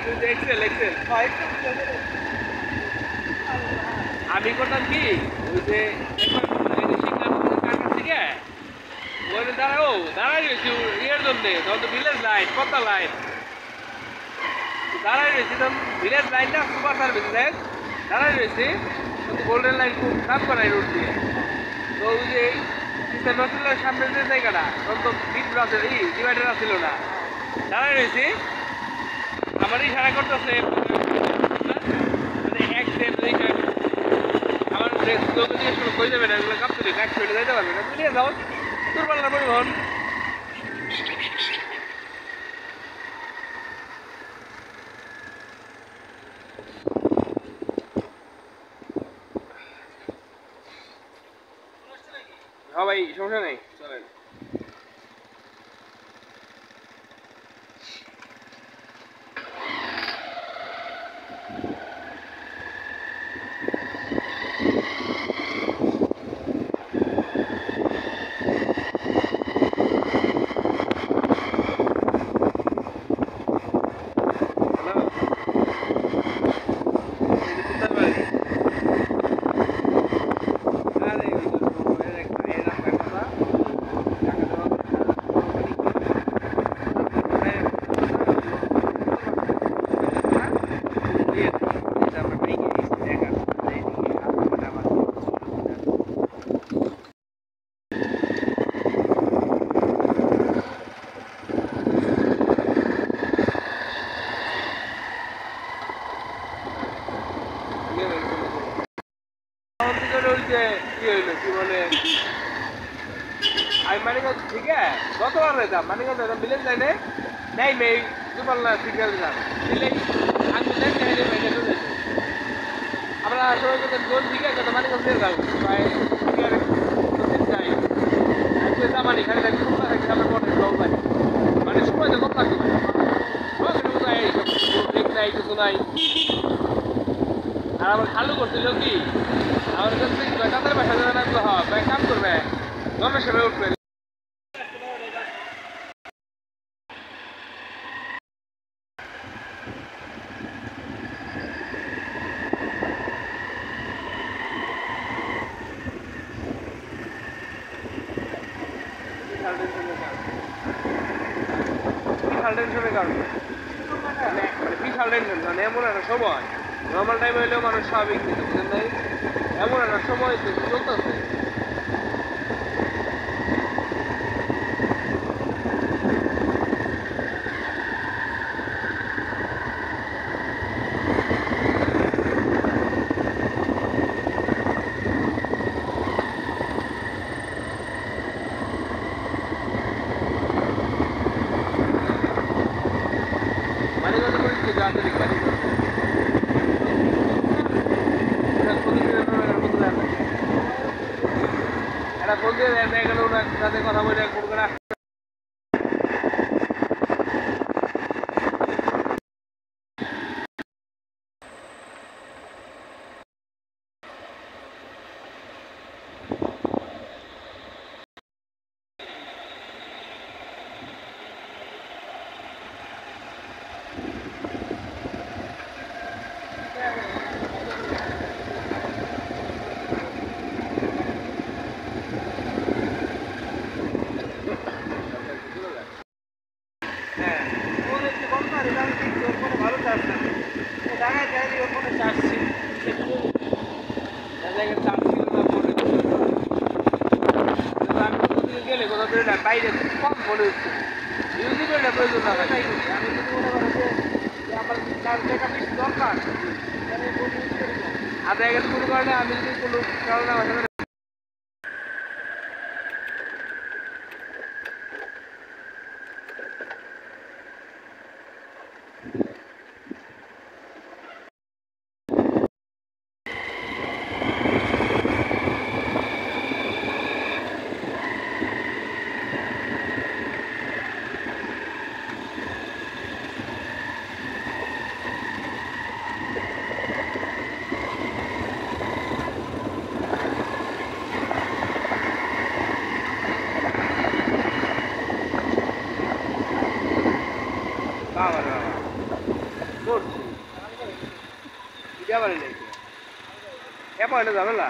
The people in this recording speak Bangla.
এক্সেল এক্সেল আমি করতাম কি ওই যে শিখলাম কার কাছ থেকে ওই দাঁড়াই রয়েছি ইয়ের জন্যে তখন তো ভিলেজ লাইন পদ্মা লাইন দাঁড়াই রয়েছি তখন ভিলেজ লাইনটা সুপার সার্ভিস লাইন দাঁড়াই রয়েছি কিন্তু গোল্ডেন লাইন খুব খারাপ করাই রোড দিয়ে তো ওই যে সিস্টেম হসপিটালের সামনে যে জায়গাটা তখন তো ডিভাইডার আসছিল না দাঁড়াই রয়েছি আমার ইশারা করতেছে এক সেট আমার লোক দিয়ে শুরু করে যাবে না এগুলো কাঁপতে এক মিনিটে যাইতে পারবে না নিয়ে যাও দূরপাল্লার পরিবহন হ্যাঁ ভাই সমস্যা নেই চলেন মানিকগঞ্জ থেকে গতবার যেতাম মানিকগঞ্জ যেতাম ভিলেজ লাইনে নেই মেয়ে দুপাল্লা সিগন্যাল দিলাম দিলেই আমি আমরা সবাই করতেন গোল থেকে কত মানিকগঞ্জ দিয়ে যাবো যাই জামানি খালি থাকি খুলনা থাকি আমরা মনে জল পাই মানে সময় তো কম লাগবে নাই কিছু নাই আর আমার খালু করছিল কি আমার কাছে কাতার বাসা যাবে না হয় কাম করবে জনসেবায় উঠবে বিশাল টেনশন মানে এমন একটা সময় নর্মাল টাইম হইলেও মানুষ স্বাভাবিক নিতে বুঝেন নাই এমন একটা সময় চলতেছে কথা বলে বাইরে কম মনে হচ্ছে ইউনিটের প্রয়োজন না আমি যদি মনে করেন যে আমার টাকা বেশি দরকার আর জায়গা শুরু করলে আমি যদি কোনো কারণে করছি এটা বাড়ি নাকি এ পয়েন্টে ঝামেলা